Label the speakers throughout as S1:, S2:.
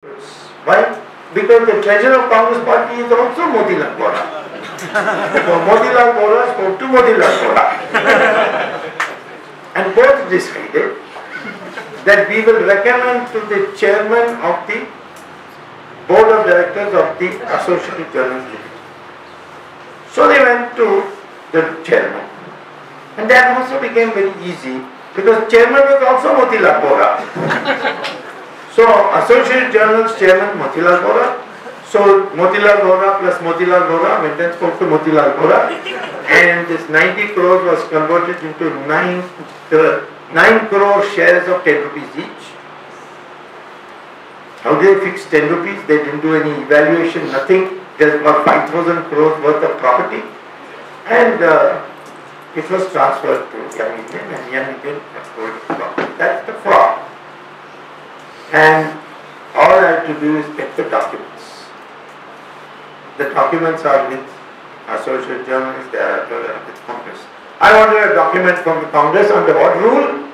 S1: Why? Because the treasurer of Congress party is also Motilal Vora. So Motilal Vora spoke to Motilal Vora. And both decided that we will recommend to the chairman of the board of directors of the Associated Journals Limited. So they went to the chairman. And that also became very easy because chairman was also Motilal Vora. So Associated Journals chairman Motilal Vora. So Motilal Vora plus Motilal Vora went and spoke to Motilal Vora, and this 90 crores was converted into 9 crore shares of 10 rupees each. How did they fix 10 rupees? They didn't do any evaluation, nothing. There's about 5,000 crores worth of property, and it was transferred to Young Indian, and Young Indian sold the property. That's the fraud. And all I have to do is get the documents. The documents are with Associated Journalists, they are with Congress. I wanted a document from the Congress under what rule?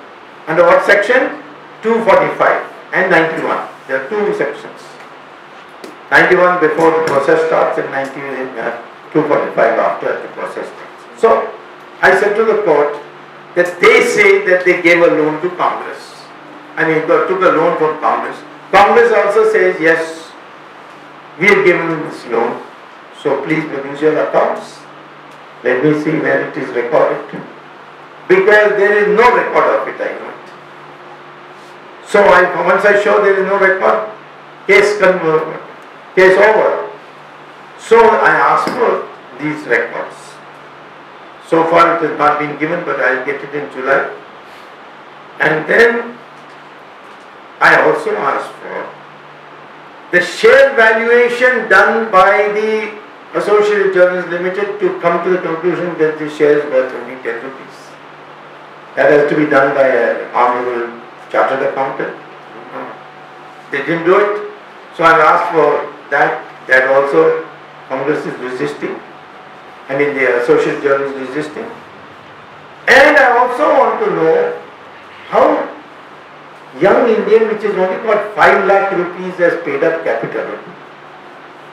S1: Under what section? 245 and 91. There are two sections. 91 before the process starts and 245 after the process starts. So, I said to the court that they say that they gave a loan to Congress. I mean, they took a loan from Congress. Congress also says, yes, we have given this loan. So please produce your accounts. Let me see where it is recorded. Because there is no record of it, I know it. So once I show there is no record, case over. So I asked for these records. So far it has not been given, but I will get it in July. And then I also asked for the share valuation done by the Associated Journals Limited to come to the conclusion that the share is worth only 10 rupees. That has to be done by an honorable chartered accountant. They didn't do it. So I asked for that. That also Congress is resisting. I mean the Associated Journals is resisting. And I also want to know how Young Indian, which has only got 5 lakh rupees as paid up capital,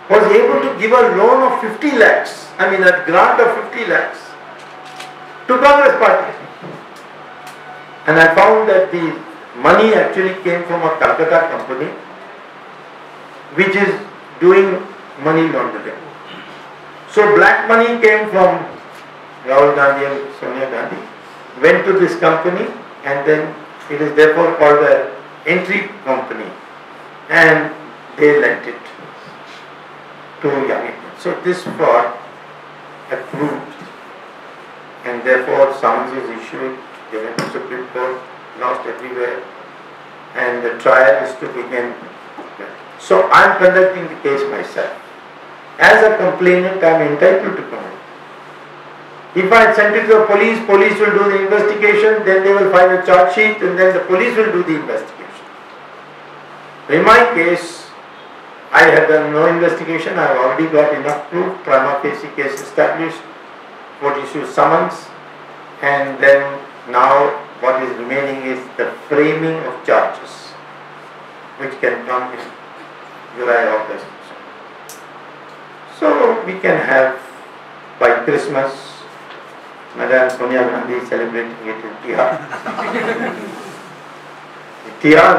S1: was able to give a loan of 50 lakhs, I mean a grant of 50 lakhs to Congress party. And I found that the money actually came from a Calcutta company which is doing money laundering. So black money came from Rahul Gandhi and Sonia Gandhi, went to this company, and then it is therefore called an entry company, and they lent it to Young Indian. So this fraud approved, and therefore summons is issued. They went to Supreme Court, lost everywhere, and the trial is to begin. So I am conducting the case myself. As a complainant, I am entitled to come. If I had sent it to the police, police will do the investigation, then they will file a charge sheet, and then the police will do the investigation. In my case, I have done no investigation. I have already got enough proof, prima facie case established, court issues summons, and then now what is remaining is the framing of charges, which can come in July, August. So we can have by Christmas Madam Sonia Gandhi celebrating it in Tihar. Tihar,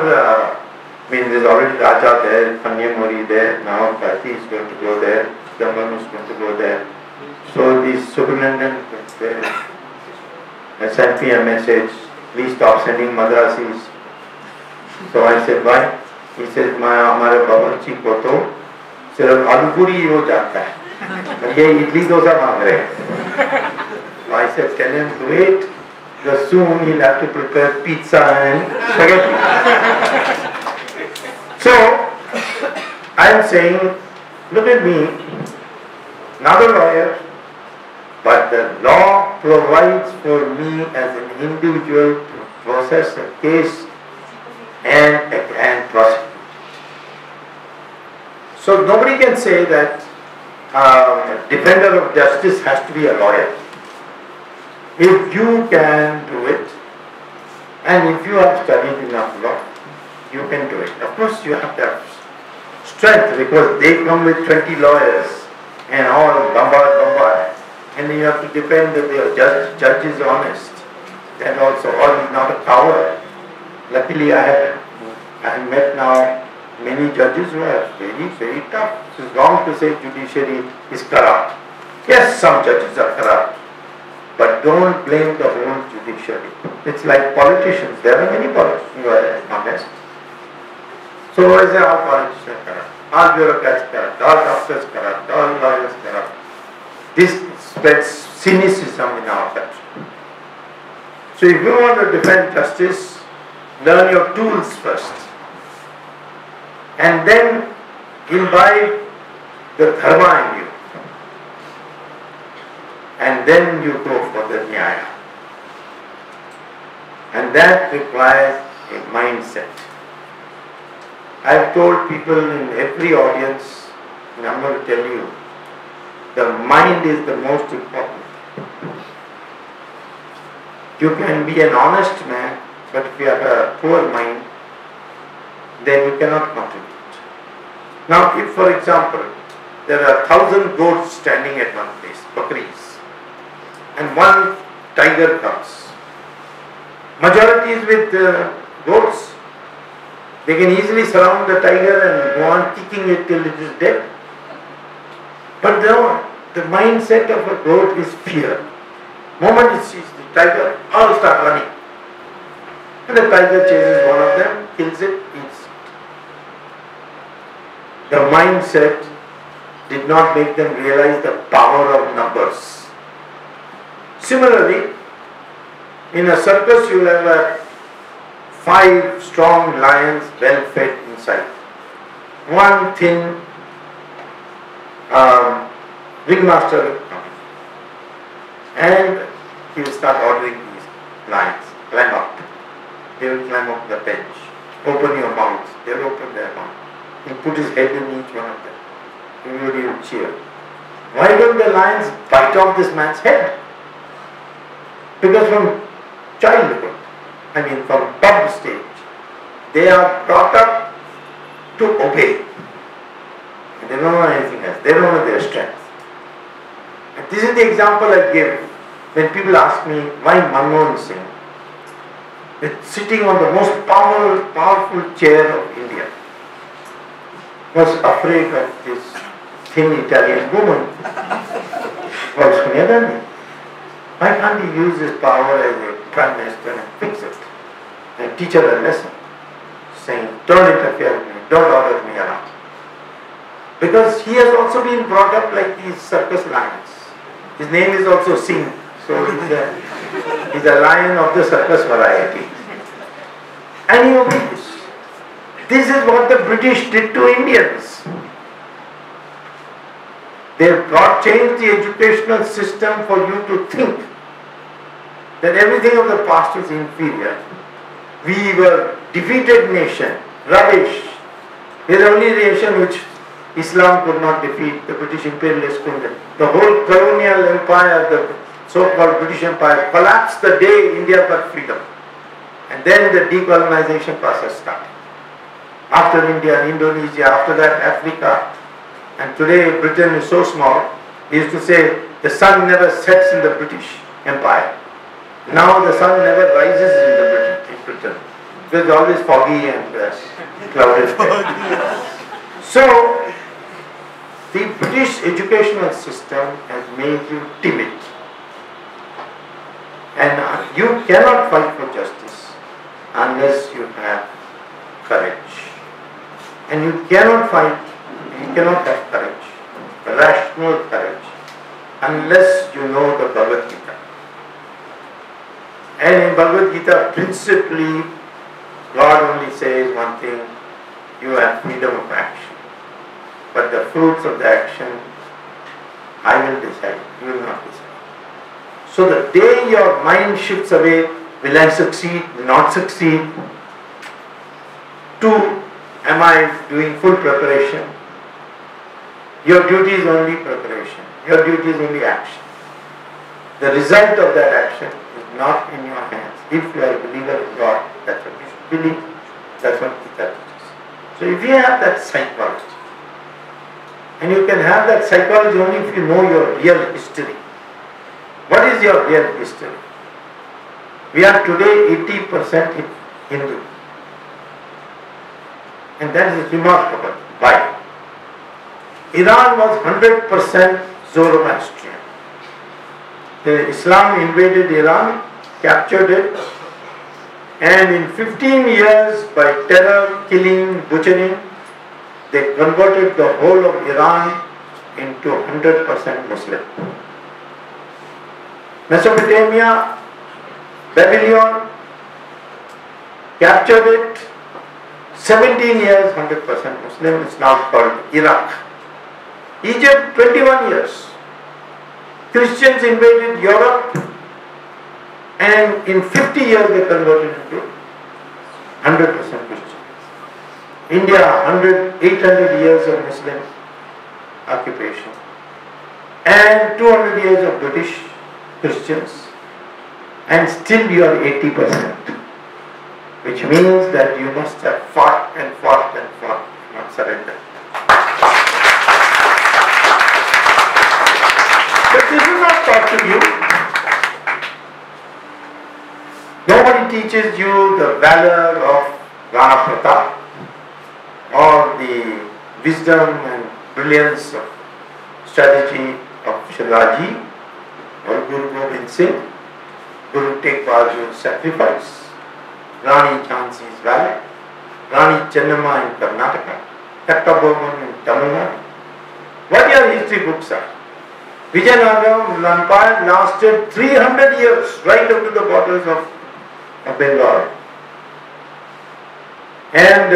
S1: means there's already Raja there, Panya Mori there, now Kati is going to go there, Jamban is going to go there. So the Subramanian sent me a message, please stop sending Madrasis. So I said, why? He said, हमारे बावर्ची को तो सिर्फ आलू पूरी हो जाता है, ये इडली डोसा मांग रहे हैं. I said, tell him to wait, because soon he'll have to prepare pizza and spaghetti. So, I am saying, look at me, not a lawyer, but the law provides for me as an individual to process a case and prosecute. So nobody can say that a defender of justice has to be a lawyer. If you can do it, and if you have studied enough law, you can do it. Of course, you have to have strength, because they come with 20 lawyers and all bombard. And you have to depend that the judge is honest. That also, or he's not a coward. Luckily I have met now many judges who are very, very tough. It is wrong to say judiciary is corrupt. Yes, some judges are corrupt, but don't blame the whole judiciary. It's like politicians. There are many politicians who are honest. So why is there all politicians corrupt? All bureaucrats corrupt, all doctors corrupt, all lawyers corrupt. This spreads cynicism in our country. So if you want to defend justice, learn your tools first. And then imbibe the dharma in you. And then you go for the nyaya. And that requires a mindset. I have told people in every audience, and I'm going to tell you, the mind is the most important. You can be an honest man, but if you have a poor mind, then you cannot contribute. Now, if for example, there are 1,000 goats standing at one place, bakris, and one tiger comes, majority is with goats. They can easily surround the tiger and go on kicking it till it is dead. But the mindset of a goat is fear. The moment it sees the tiger, all start running. And the tiger chases one of them, kills it, eats it. The mindset did not make them realize the power of numbers. Similarly, in a circus you will have 5 strong lions well fed inside. One thin ringmaster will come. And he will start ordering these lions, climb up. They will climb up the bench. Open your mouth. They will open their mouth. He put his head in each one of them. Everybody will cheer. Why don't the lions bite off this man's head? Because from childhood, from pup stage, they are brought up to obey. And they don't know anything else. They don't know their strength. And this is the example I give when people ask me why Manmohan Singh is sitting on the most powerful chair of India, was afraid of this thin Italian woman called Sonia Gandhi. Why can't he use his power as a prime minister and fix it and teach her a lesson, saying, don't interfere with me, don't order me around. Because he has also been brought up like these circus lions. His name is also Singh, so he's a lion of the circus variety. And he obeys. This is what the British did to Indians. They changed the educational system for you to think that everything of the past is inferior. We were defeated nation, rubbish. We are the only nation which Islam could not defeat, the British imperialists couldn't. The whole colonial empire, the so-called British Empire, collapsed the day India got freedom. And then the decolonization process started. After India, Indonesia, after that Africa. And today Britain is so small, he used to say the sun never sets in the British Empire. Now the sun never rises in Britain. Because it's always foggy and clouded. So, the British educational system has made you timid. And you cannot fight for justice unless you have courage. And you cannot fight, you cannot have courage, rational courage, unless you know the Bhagavad Gita. And in Bhagavad Gita, principally, God only says one thing, you have freedom of action. But the fruits of the action, I will decide, you will not decide. So the day your mind shifts away, will I succeed, will not succeed, to am I doing full preparation? Your duty is only preparation. Your duty is only action. The result of that action is not in your hands. If you are a believer in God, that's what you should believe. That's what Gita teaches. So if you have that psychology, And you can have that psychology only if you know your real history. What is your real history? We are today 80% Hindu. And that is remarkable. Why? Iran was 100% Zoroastrian. Islam invaded Iran, captured it, and in 15 years, by terror, killing, butchering, they converted the whole of Iran into 100% Muslim. Mesopotamia, Babylon, captured it, 17 years, 100% Muslim. It's now called Iraq. Egypt, 21 years. Christians invaded Europe, and in 50 years they converted into 100% Christian. India, 800 years of Muslim occupation, and 200 years of British Christians, and still you are 80%, which means that you must have fought and fought and fought, not surrendered. But this is not taught to you. Nobody teaches you the valor of Rana Pratap or the wisdom and brilliance of strategy of Shivaji or Guru Gobind Singh, Guru Tegh Bahadur's sacrifice, Rani Jhansi's valor, Rani Chennamma in Karnataka, Kattabomman in Tamil Nadu. What your history books are? Vijayanagara Empire lasted 300 years, right up to the borders of Bengal. And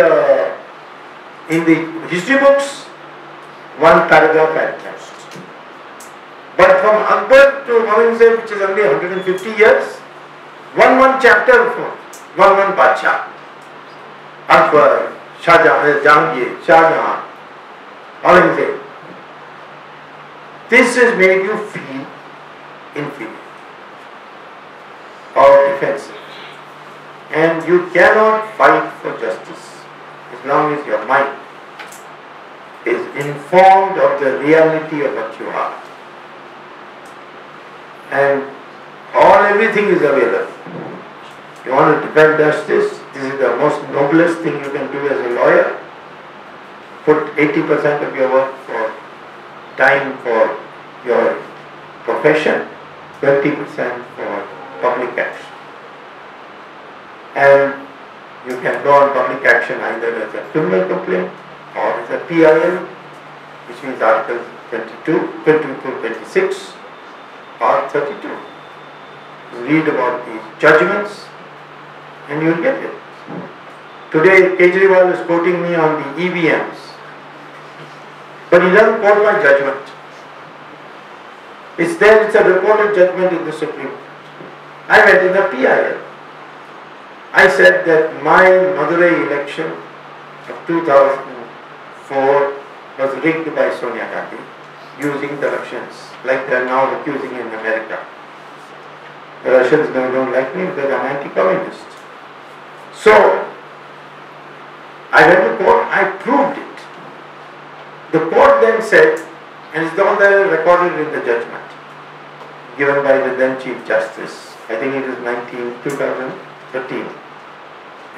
S1: in the history books, one paragraph at most. But from Akbar to Aurangzeb, which is only 150 years, one chapter for one Badshah. Akbar, Jahangir, Shah Jahan, Aurangzeb. This has made you feel inferior or defensive. And you cannot fight for justice as long as your mind is informed of the reality of what you are. And everything is available. You want to defend justice, this is the most noblest thing you can do as a lawyer. Put 80% of your work for time for your profession, 20% for public action. And you can go on public action either as a criminal complaint or as a PIL, which means Articles 22, 26 or 32. Read about the judgments and you'll get it. Today Kejriwal is quoting me on the EVMs, but he doesn't quote my judgment. It's there, it's a reported judgment in the Supreme Court. I went in the PIL. I said that my Madurai election of 2004 was rigged by Sonia Gandhi using the Russians, like they are now accusing in America. The Russians don't like me because I'm anti-communist. So, I went to court, I proved it. The court then said, and it's all there recorded in the judgment, given by the then Chief Justice, I think it is 2013,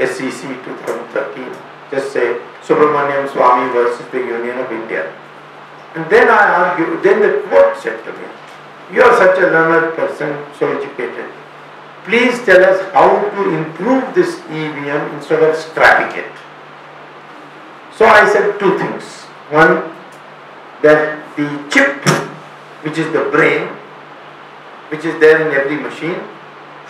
S1: SEC 2013, just say Subramanian Swamy versus the Union of India. And then I argued, then the court said to me, you are such a learned person, so educated. Please tell us how to improve this EVM instead of scrapping it. So I said two things. One, that the chip, which is the brain, which is there in every machine,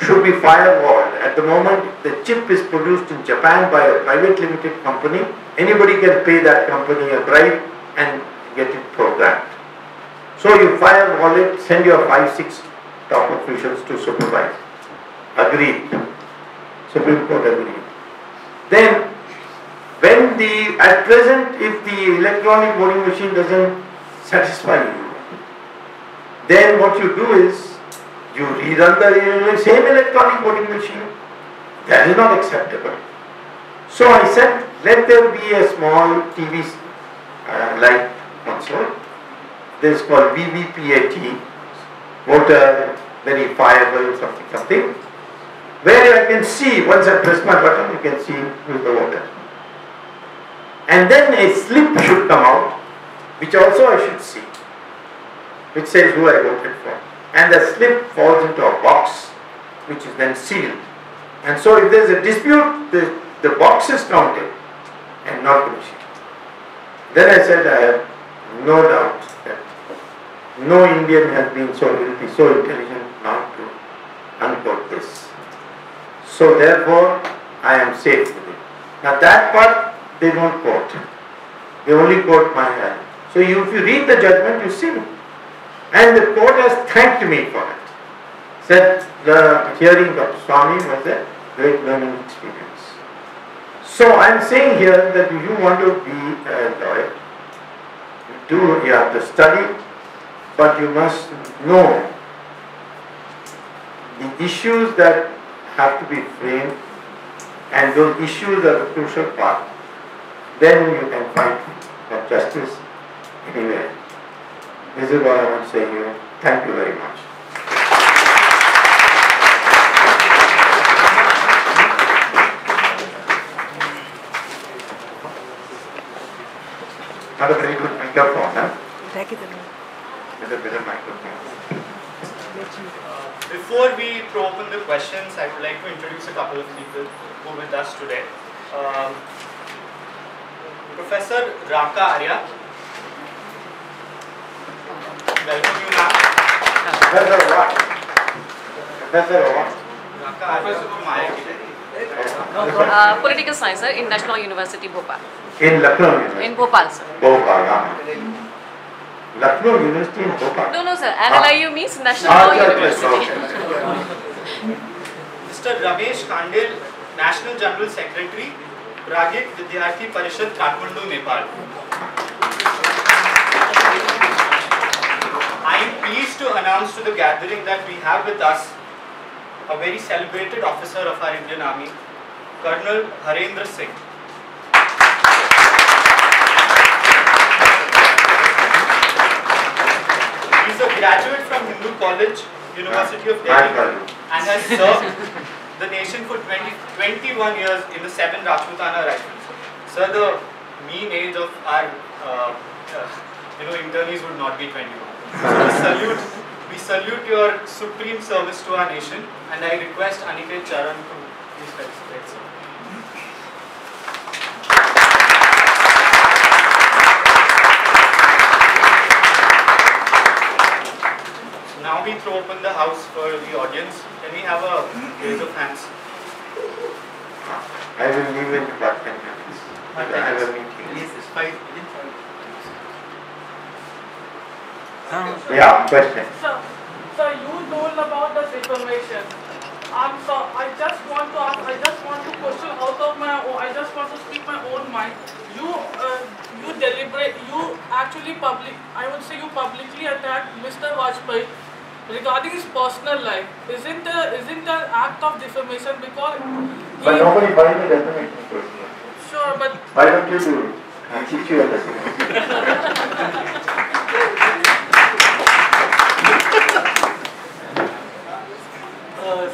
S1: should be firewalled. At the moment, the chip is produced in Japan by a private limited company. Anybody can pay that company a bribe and get it programmed. So you firewall it, send your 5-6 top officials to supervise. Agreed. Supreme Court agreed. Then, when at present, if the electronic voting machine doesn't satisfy you, then what you do is, you rerun the same electronic voting machine. That is not acceptable. So I said, let there be a small TV, like console. This is called VVPAT, voter verifiable something, where I can see, once I press my button, you can see who's the voter. And then a slip should come out, which also I should see, which says who I voted for. And the slip falls into a box, which is then sealed. And so if there is a dispute, the box is counted and not the machine. Then I said, I have no doubt that no Indian has been will be so intelligent not to unquote this. So therefore, I am safe with it. Now that part, they don't quote. They only quote my hand. So if you read the judgment, you see. And the court has thanked me for it. Said the hearing of Swamy was a great learning experience. So I am saying here that if you want to be a lawyer, you have to study, but you must know the issues that have to be framed, and those issues are the crucial part. Then you can fight for justice anywhere. This is what I want to say here. Thank you very much. Not a very good microphone, huh? With a better microphone.
S2: Before we throw open the questions, I would like to introduce a couple of people who are with us today. Professor Raka Arya. Welcome you, ma'am.
S1: Professor what? Professor what?
S2: Raka Arya from IIT.
S3: Political science, sir, in National University, Bhopal.
S1: In Lucknow University?
S3: In Bhopal, sir.
S1: Bhopal, Lucknow University in Bhopal?
S3: No, sir. NLIU means National University.
S2: Mr. Ramesh Kandil, National General Secretary, Ragik Vidyarthi Parishad, Kathmandu, Nepal. I am pleased to announce to the gathering that we have with us a very celebrated officer of our Indian Army, Colonel Harendra Singh. He is a graduate from Hindu College, University of Delhi, and has served the nation for 21 years in the 7 Rajputana Rifles. Sir, the mean age of our internees would not be 21. So we salute your supreme service to our nation, and I request Aniket Charan to please participate, sir. So now we throw open the house for the audience. Can we have a raise of hands?
S1: I will leave in about 10 minutes. I have a meeting.
S2: Yes, it's 5.
S1: Yeah, question.
S4: So you told about the defamation. So I just want to ask, I just want to question out of my own, I just want to speak my own mind. You actually I would say you publicly attacked Mr. Vajpayee regarding his personal life. Isn't an act of defamation because
S1: But nobody finds the defamation personal.
S4: Sure, but
S1: why don't you do it? I'll teach you a lesson.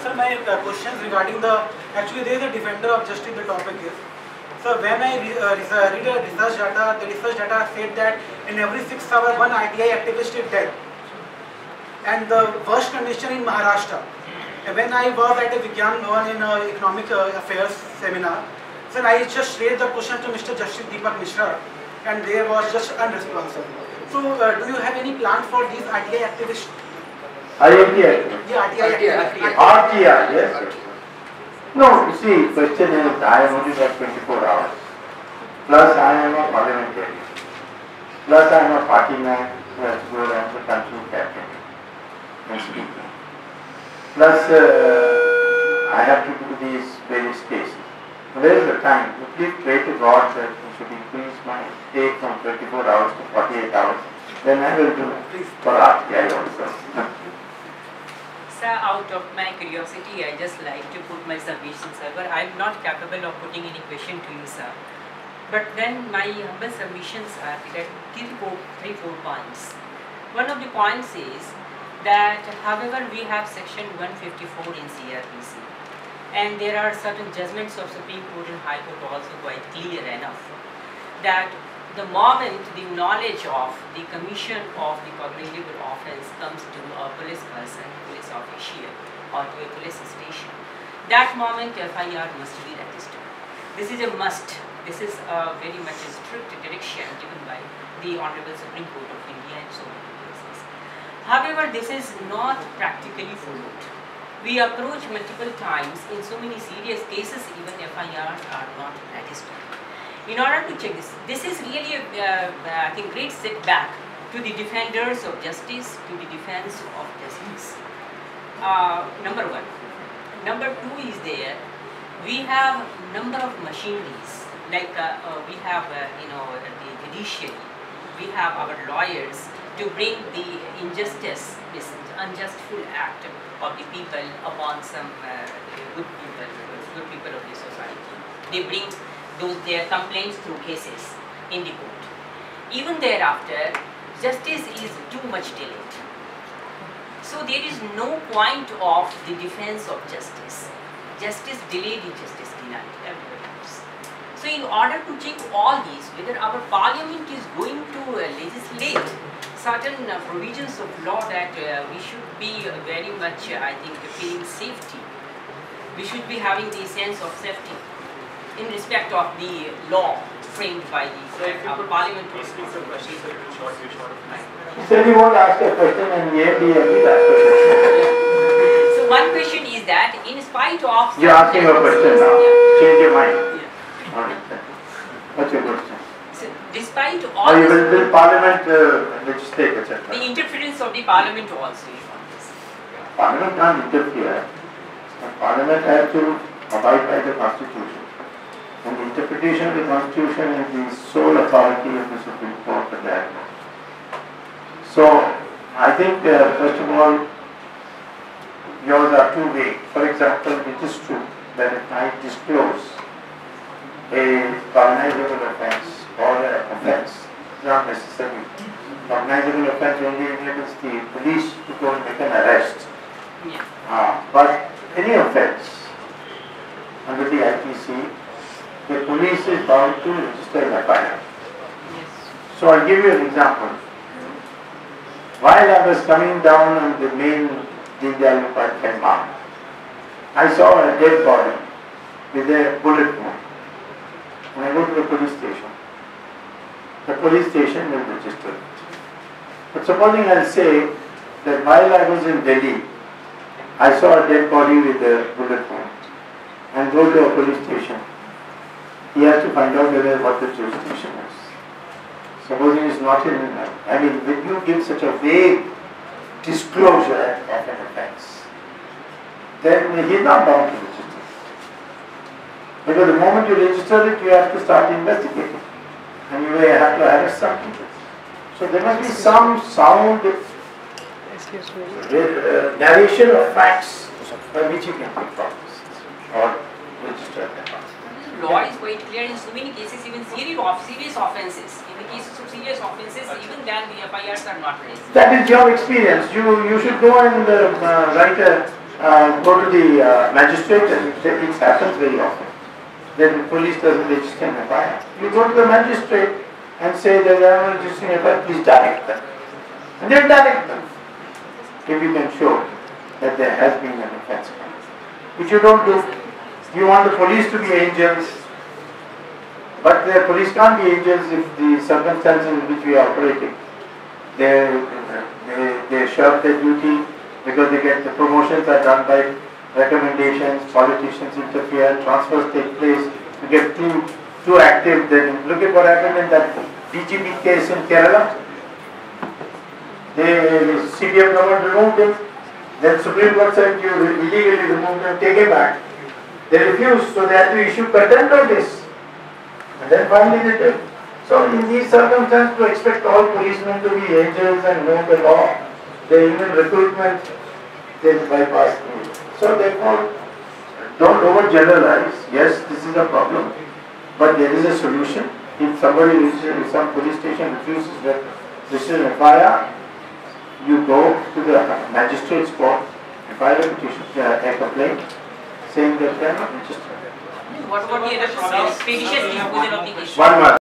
S5: Sir, my questions regarding actually there is a defender of justice the topic is. So when I read the research data said that in every 6 hours one ITI activist is dead. And the worst condition in Maharashtra. When I was at a Vigyan Bhavan in economic affairs seminar, so I just raised the question to Mr. Justice Deepak Mishra, and there was just unresponsive. So do you have any plan for these RTI activists?
S1: IIT activists?
S5: Yeah, RTI.
S1: RTI, yes. No, you see, question is, I have only got 24 hours. Plus I am a parliamentarian. Plus I am a party man who has to go around the country captain and speaking. Plus I have to do these various cases. Where is the time? You please pray to God that you should increase my day from 24 hours to 48 hours. Then I will do for RTI also.
S6: Sir, out of my curiosity, I just like to put my submission, sir, but I am not capable of putting any question to you, sir. But then my humble submissions are that three, 4 points. One of the points is that however we have section 154 in CRPC, and there are certain judgments of Supreme Court and High Court also quite clear enough that the moment the knowledge of the commission of the cognizable offence comes to a police person, police official or to a police station, that moment FIR must be registered. This is a must. This is a very much a strict direction given by the Honorable Supreme Court of India in so many cases. However, this is not practically followed. We approach multiple times in so many serious cases, even FIRs are not registered. In order to check this is really I think great setback to the defenders of justice, to the defense of justice. Number one. Number two is there, we have number of machineries, like we have the judiciary, we have our lawyers to bring the injustice, this unjustful act of the people upon some good people of the society. They bring their complaints through cases in the court. Even thereafter, justice is too much delayed. So there is no point of the defense of justice. Justice delayed is justice denied. Everybody knows. So in order to check all these, whether our parliament is going to legislate certain provisions of law that we should be very much, I think, feeling safety. We should be having the sense of safety in respect of the law framed by the parliament.
S1: He said he won't ask a question and yet he has asked a question.
S6: So one question is that in spite of...
S1: You're asking a question now. Change your mind. Yeah. Alright. What's your question?
S6: So despite all
S1: will Parliament legislate, etc.
S6: The interference of the Parliament also is on this.
S1: Parliament can't interfere. Parliament has to abide by the Constitution. And the interpretation of the Constitution is the sole authority of the Supreme Court for that. So, I think first of all, yours are two ways. For example, it is true that if I disclose a cognizable offence or an offence, not necessarily. Cognizable offence only enables the police to go and make an arrest.
S6: Yeah.
S1: But any offence under the IPC, the police is bound to register an FIR.
S6: Yes.
S1: So I'll give you an example. While I was coming down on the main Dindal Park, I saw a dead body with a bullet wound. When I go to the police station will register it. But supposing I'll say that while I was in Delhi, I saw a dead body with a bullet wound and go to a police station. He has to find out what the jurisdiction is. Supposing it's not in, when you give such a vague disclosure of an offence, then he is not bound to register. Because the moment you register it, you have to start investigating. And you may have to arrest some people. So there must be some sound narration of facts by which you can take promises or register them.
S6: The law is quite clear in so many cases, even serious offences. In the cases of serious offences, even then the FIRs are not raised.
S1: That is your experience. You should go and go to the magistrate, and it happens very often. Then the police doesn't register an FIR. You go to the magistrate and say that I am registering an FIR, please direct them. And they will direct them. If you can show that there has been an offence, which you don't do. You want the police to be angels, but the police can't be angels if the circumstances in which we are operating. They shirk their duty because they get the promotions are done by recommendations, politicians interfere, transfers take place, you get too active. Then look at what happened in that DGP case in Kerala. The CBM government removed him. Then Supreme Court said you illegally removed him, take him back. They refused, so they had to issue contempt notice. And then finally they did. So in these circumstances, to expect all policemen to be angels and know the law, they even recruitment, they bypass me. So therefore, don't overgeneralize. Yes, this is a problem. But there is a solution. If somebody, if some police station refuses to register an FIR, you go to the magistrate's court, file a petition, a complaint, saying that they are not registered.
S6: What about the other problems? Petition disposal of the case.
S1: 1 month.